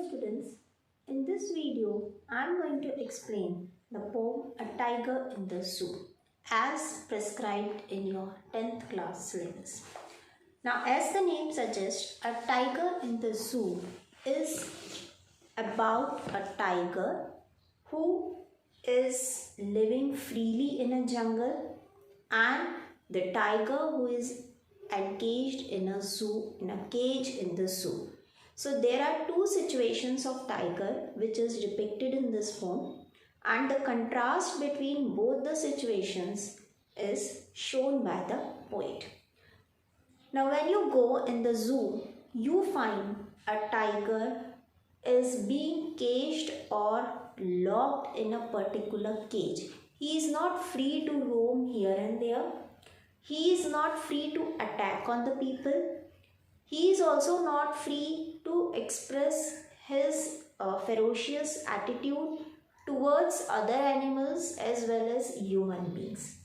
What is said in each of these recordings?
students, in this video I am going to explain the poem A Tiger in the Zoo as prescribed in your 10th class syllabus. Now, as the name suggests, A Tiger in the Zoo is about a tiger who is living freely in a jungle and the tiger who is encaged in a zoo, in a cage in the zoo. So there are two situations of tiger which is depicted in this poem, and the contrast between both the situations is shown by the poet. Now when you go in the zoo, you find a tiger is being caged or locked in a particular cage. He is not free to roam here and there. He is not free to attack on the people. He is also not free to express his ferocious attitude towards other animals as well as human beings.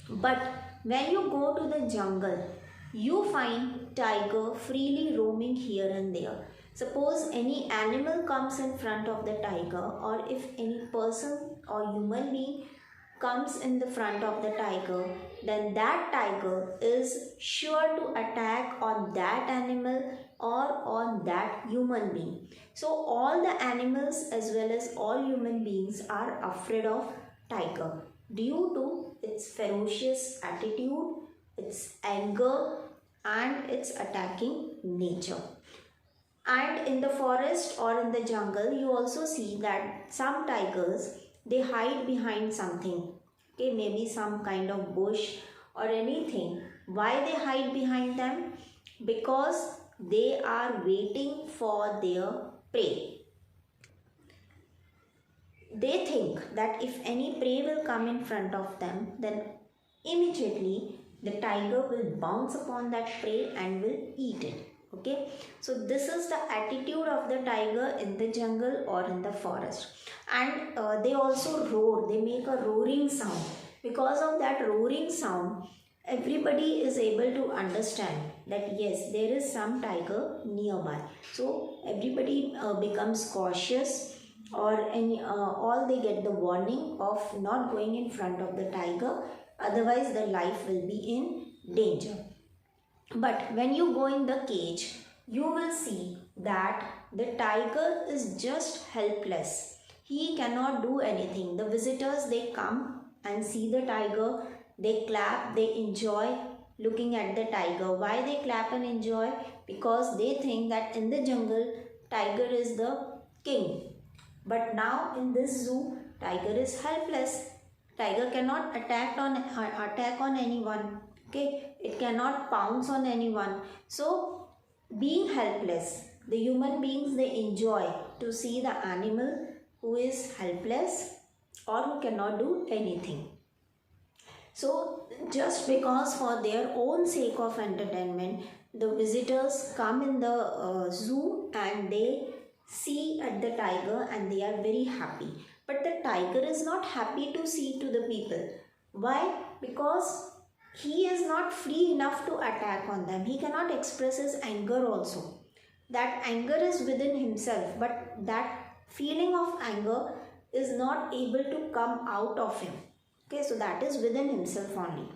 But when you go to the jungle, you find tiger freely roaming here and there. Suppose any animal comes in front of the tiger, or if any person or human being comes in the front of the tiger, then that tiger is sure to attack on that animal or on that human being. So all the animals as well as all human beings are afraid of tiger due to its ferocious attitude, its anger and its attacking nature. And in the forest or in the jungle, you also see that some tigers, they hide behind something. Okay, maybe some kind of bush or anything. Why they hide behind them? Because they are waiting for their prey. They think that if any prey will come in front of them, then immediately the tiger will bounce upon that prey and will eat it. Okay, so this is the attitude of the tiger in the jungle or in the forest. And they also roar, they make a roaring sound. Because of that roaring sound, everybody is able to understand that yes, there is some tiger nearby. So everybody becomes cautious, or all they get the warning of not going in front of the tiger, otherwise their life will be in danger. But when you go in the cage, you will see that the tiger is just helpless. He cannot do anything. The visitors, they come and see the tiger. They clap, they enjoy looking at the tiger. Why they clap and enjoy? Because they think that in the jungle, tiger is the king. But now in this zoo, tiger is helpless. Tiger cannot attack on anyone. Okay, it cannot pounce on anyone. So being helpless, the human beings, they enjoy to see the animal who is helpless or who cannot do anything. So just because for their own sake of entertainment, the visitors come in the zoo and they see at the tiger and they are very happy. But the tiger is not happy to see to the people. Why? Because he is not free enough to attack on them. He cannot express his anger also. That anger is within himself, but that feeling of anger is not able to come out of him. Okay, so that is within himself only.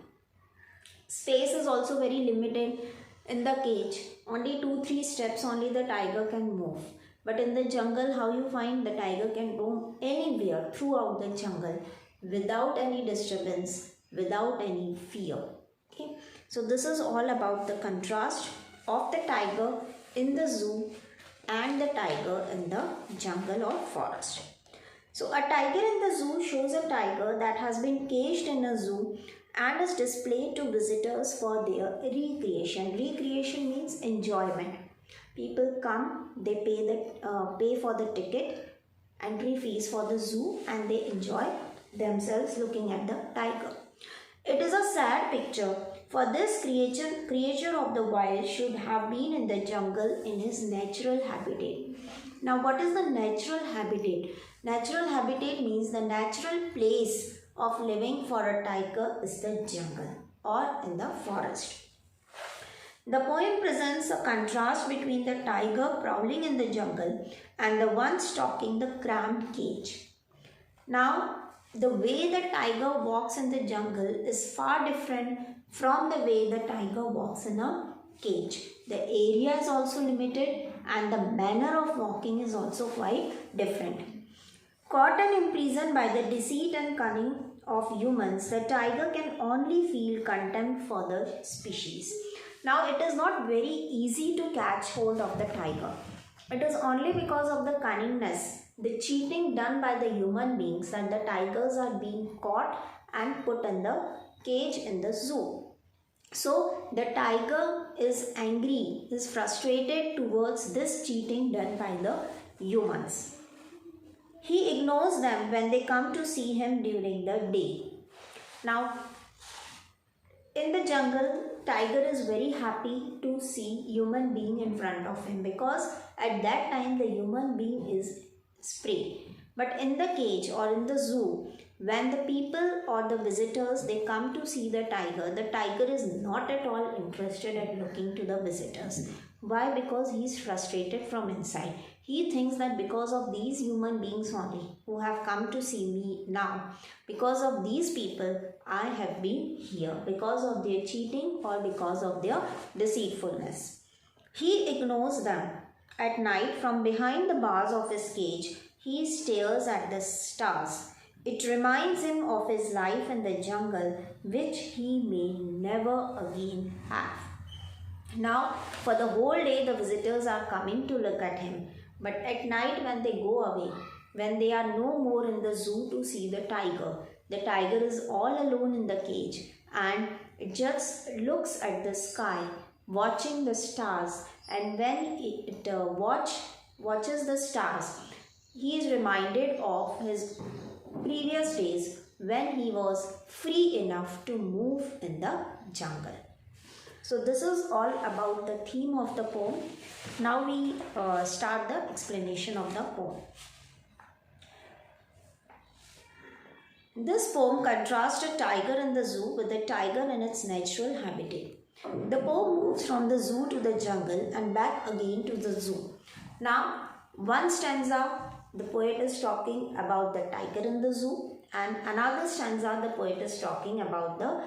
Space is also very limited in the cage. Only 2-3 steps only the tiger can move. But in the jungle, how you find the tiger can roam anywhere throughout the jungle without any disturbance, without any fear. Okay, so this is all about the contrast of the tiger in the zoo and the tiger in the jungle or forest. So a tiger in the zoo shows a tiger that has been caged in a zoo and is displayed to visitors for their recreation. Recreation means enjoyment. People come, they pay for the ticket, entry fees for the zoo, and they enjoy themselves looking at the tiger. It is a sad picture, for this creature of the wild should have been in the jungle in his natural habitat. Now what is the natural habitat? Natural habitat means the natural place of living for a tiger is the jungle or in the forest. The poem presents a contrast between the tiger prowling in the jungle and the one stalking the cramped cage. Now, the way the tiger walks in the jungle is far different from the way the tiger walks in a cage. The area is also limited and the manner of walking is also quite different. Caught and imprisoned by the deceit and cunning of humans, the tiger can only feel contempt for the species. Now, it is not very easy to catch hold of the tiger. It is only because of the cunningness, the cheating done by the human beings, that the tigers are being caught and put in the cage in the zoo. So the tiger is angry, is frustrated towards this cheating done by the humans. He ignores them when they come to see him during the day. Now, in the jungle, tiger is very happy to see human being in front of him, because at that time the human being is prey. But in the cage or in the zoo, when the people or the visitors, they come to see the tiger is not at all interested at looking to the visitors. Why? Because he is frustrated from inside. He thinks that because of these human beings only who have come to see me now, because of these people I have been here, because of their cheating or because of their deceitfulness. He ignores them. At night, from behind the bars of his cage, he stares at the stars. It reminds him of his life in the jungle, which he may never again have. Now, for the whole day, the visitors are coming to look at him. But at night, when they go away, when they are no more in the zoo to see the tiger is all alone in the cage and it just looks at the sky, watching the stars. And when it watches the stars, he is reminded of his previous days when he was free enough to move in the jungle. So this is all about the theme of the poem. Now we start the explanation of the poem. This poem contrasts a tiger in the zoo with a tiger in its natural habitat. The poem moves from the zoo to the jungle and back again to the zoo. Now, one stanza, the poet is talking about the tiger in the zoo, and another stanza, the poet is talking about the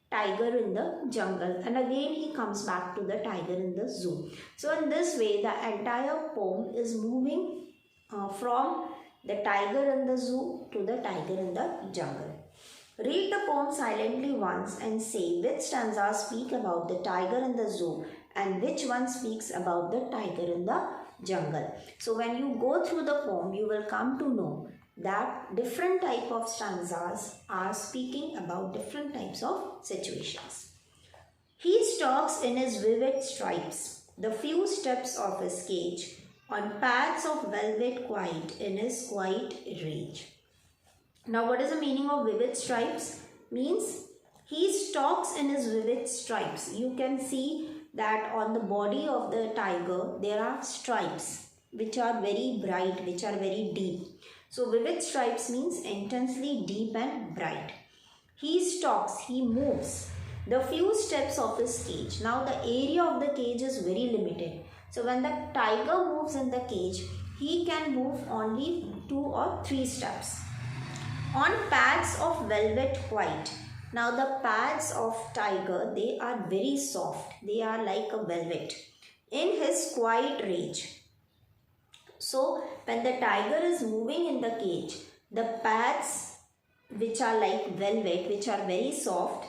tiger in the jungle, and again he comes back to the tiger in the zoo. So in this way, the entire poem is moving from the tiger in the zoo to the tiger in the jungle. Read the poem silently once and say which stanzas speak about the tiger in the zoo and which one speaks about the tiger in the jungle. So when you go through the poem, you will come to know that different type of stanzas are speaking about different types of situations. He stalks in his vivid stripes, the few steps of his cage, on paths of velvet quiet in his quiet rage. Now, what is the meaning of vivid stripes? Means he stalks in his vivid stripes. You can see that on the body of the tiger, there are stripes which are very bright, which are very deep. So, vivid stripes means intensely deep and bright. He stalks, he moves the few steps of his cage. Now, the area of the cage is very limited. So, when the tiger moves in the cage, he can move only 2 or 3 steps. On pads of velvet white. Now the pads of tiger, they are very soft. They are like a velvet. In his quiet rage. So when the tiger is moving in the cage, the pads which are like velvet, which are very soft,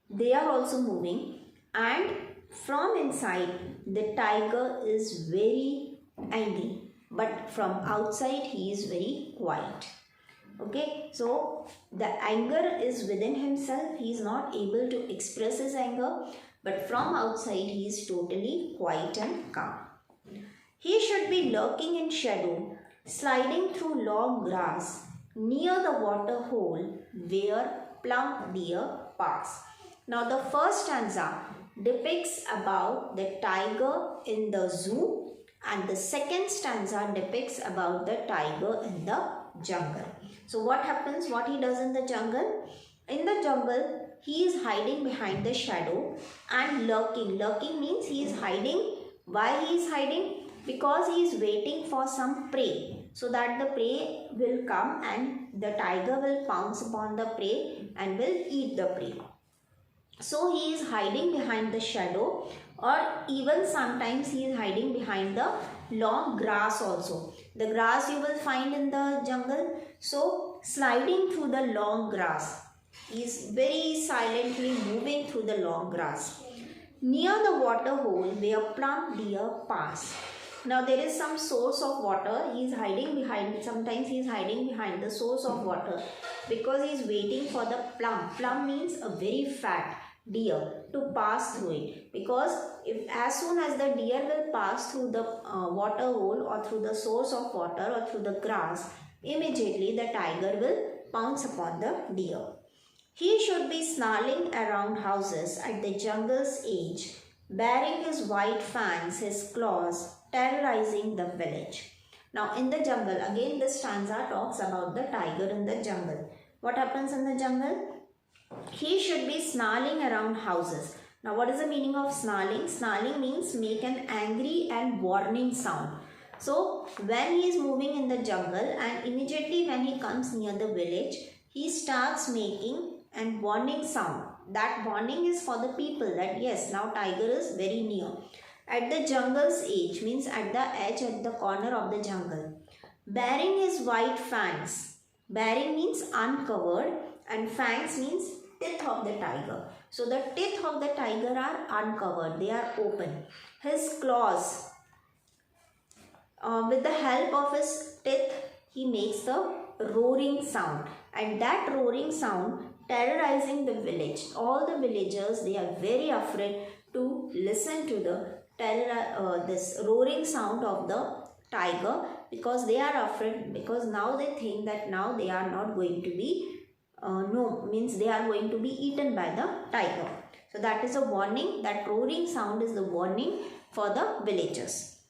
they are also moving, and from inside the tiger is very angry, but from outside he is very quiet. Okay, so the anger is within himself. He is not able to express his anger, but from outside he is totally quiet and calm. He should be lurking in shadow, sliding through long grass, near the water hole where plump deer pass. Now the first stanza depicts about the tiger in the zoo, and the second stanza depicts about the tiger in the jungle. So what happens, what he does in the jungle? In the jungle, he is hiding behind the shadow and lurking. Lurking means he is hiding. Why he is hiding? Because he is waiting for some prey, so that the prey will come and the tiger will pounce upon the prey and will eat the prey. So he is hiding behind the shadow, or even sometimes he is hiding behind the long grass also. The grass you will find in the jungle. So sliding through the long grass. He is very silently moving through the long grass. Near the water hole where plump deer pass. Now there is some source of water. He is hiding behind. Sometimes he is hiding behind the source of water because he is waiting for the plump. Plump means a very fat deer to pass through it, because if as soon as the deer will pass through the water hole or through the source of water or through the grass, immediately the tiger will pounce upon the deer. He should be snarling around houses at the jungle's edge, baring his white fangs, his claws, terrorizing the village. Now in the jungle, again this stanza talks about the tiger in the jungle. What happens in the jungle? He should be snarling around houses. Now what is the meaning of snarling? Snarling means make an angry and warning sound. So when he is moving in the jungle and immediately when he comes near the village, he starts making an warning sound. That warning is for the people that yes, now tiger is very near. At the jungle's edge means at the edge, at the corner of the jungle. Baring his white fangs. Baring means uncovered and fangs means teeth of the tiger. So the teeth of the tiger are uncovered, they are open. His claws, with the help of his teeth, he makes the roaring sound, and that roaring sound terrorizing the village. All the villagers, they are very afraid to listen to the this roaring sound of the tiger, because they are afraid, because now they think that now they are not going to be means they are going to be eaten by the tiger. So that is a warning. That roaring sound is the warning for the villagers.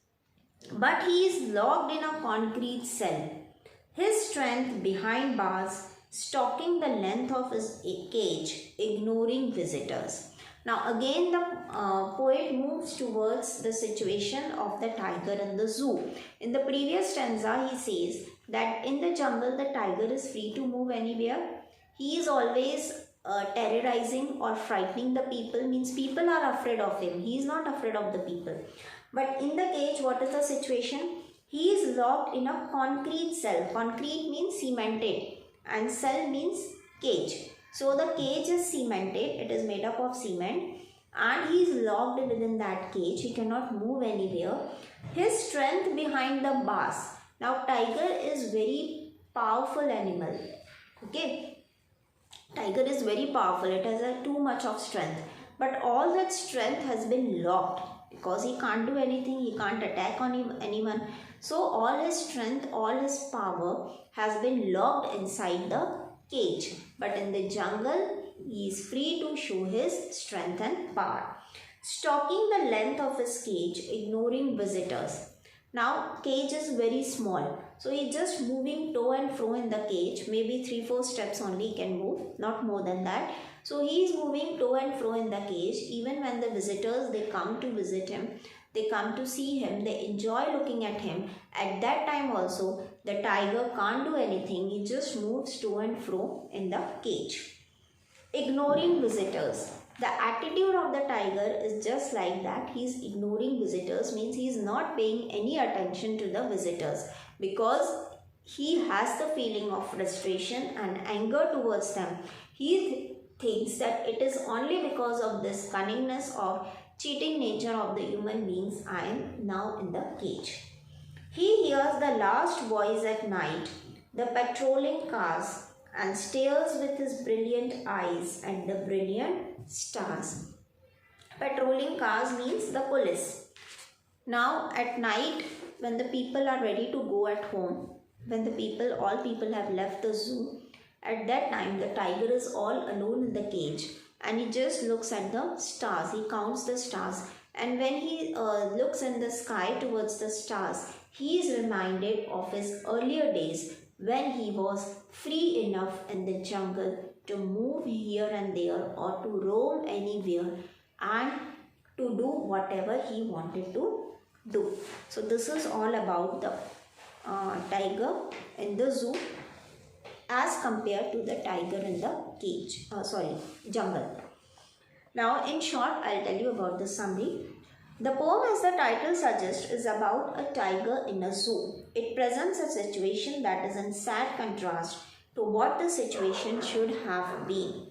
But he is locked in a concrete cell, his strength behind bars, stalking the length of his cage, ignoring visitors. Now again the poet moves towards the situation of the tiger in the zoo. In the previous stanza he says that in the jungle the tiger is free to move anywhere. He is always terrorizing or frightening the people, means people are afraid of him. He is not afraid of the people. But in the cage, what is the situation? He is locked in a concrete cell. Concrete means cemented and cell means cage. So the cage is cemented, it is made up of cement, and he is locked within that cage. He cannot move anywhere. His strength behind the bars. Now tiger is very powerful animal. Okay. Tiger is very powerful. It has too much of strength. But all that strength has been locked because he can't do anything. He can't attack on anyone. So all his strength, all his power has been locked inside the cage. But in the jungle, he is free to show his strength and power. Stalking the length of his cage, ignoring visitors. Now cage is very small. So he is just moving to and fro in the cage. Maybe 3-4 steps only he can move, not more than that. So he is moving to and fro in the cage. Even when the visitors, they come to visit him, they come to see him, they enjoy looking at him. At that time also, the tiger can't do anything. He just moves to and fro in the cage. Ignoring visitors. The attitude of the tiger is just like that. He is ignoring visitors, means he is not paying any attention to the visitors, because he has the feeling of frustration and anger towards them. He thinks that it is only because of this cunningness or cheating nature of the human beings I am now in the cage. He hears the last voice at night, the patrolling cars, and stares with his brilliant eyes at the brilliant stars. Patrolling cars means the police. Now at night, when the people are ready to go at home, when all people have left the zoo, at that time the tiger is all alone in the cage and he just looks at the stars. He counts the stars, and when he looks in the sky towards the stars, he is reminded of his earlier days when he was free enough in the jungle to move here and there or to roam anywhere and to do whatever he wanted to do. So this is all about the tiger in the zoo as compared to the tiger in the jungle. Now in short, I'll tell you about the summary. The poem, as the title suggests, is about a tiger in a zoo. It presents a situation that is in sad contrast to what the situation should have been.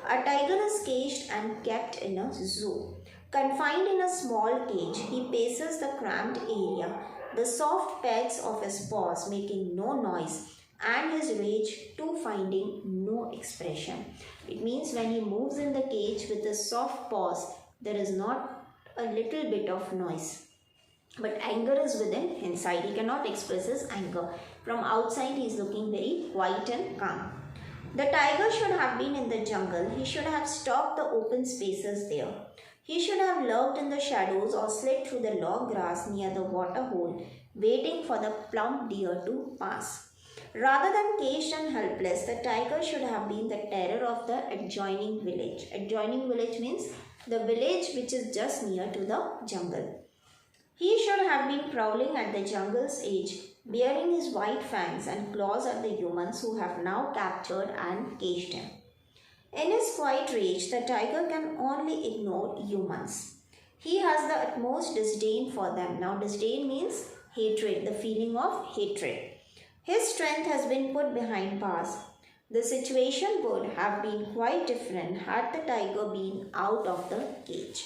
A tiger is caged and kept in a zoo. Confined in a small cage, he paces the cramped area, the soft pegs of his paws making no noise, and his rage too finding no expression. It means when he moves in the cage with his soft paws, there is not a little bit of noise, but anger is within inside. He cannot express his anger. From outside he is looking very quiet and calm. The tiger should have been in the jungle. He should have stalked the open spaces there. He should have lurked in the shadows or slid through the long grass near the water hole, waiting for the plump deer to pass. Rather than caged and helpless, the tiger should have been the terror of the adjoining village. Adjoining village means the village which is just near to the jungle. He should have been prowling at the jungle's edge, bearing his white fangs and claws at the humans who have now captured and caged him. In his quiet rage, the tiger can only ignore humans. He has the utmost disdain for them. Now, disdain means hatred, the feeling of hatred. His strength has been put behind bars. The situation would have been quite different had the tiger been out of the cage.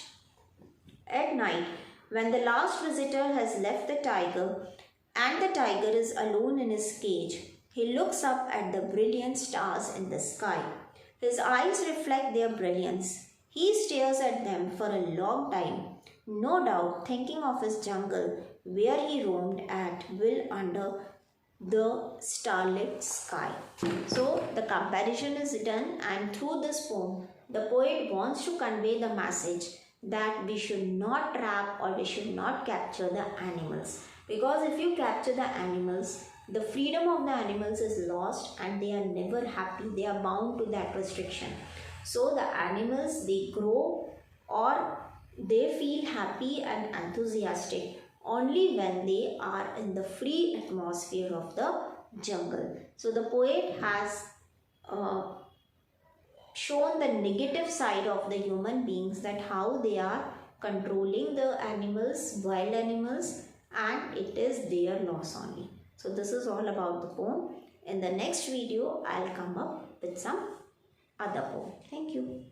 At night, when the last visitor has left the tiger and the tiger is alone in his cage, he looks up at the brilliant stars in the sky. His eyes reflect their brilliance. He stares at them for a long time, no doubt thinking of his jungle where he roamed at will under the starlit sky. So the comparison is done, and through this poem, the poet wants to convey the message that we should not trap or we should not capture the animals. Because if you capture the animals, the freedom of the animals is lost and they are never happy. They are bound to that restriction. So the animals, they grow or they feel happy and enthusiastic only when they are in the free atmosphere of the jungle. So the poet has shown the negative side of the human beings, that how they are controlling the animals, wild animals, and it is their loss only. So this is all about the poem. In the next video, I'll come up with some other poem. Thank you.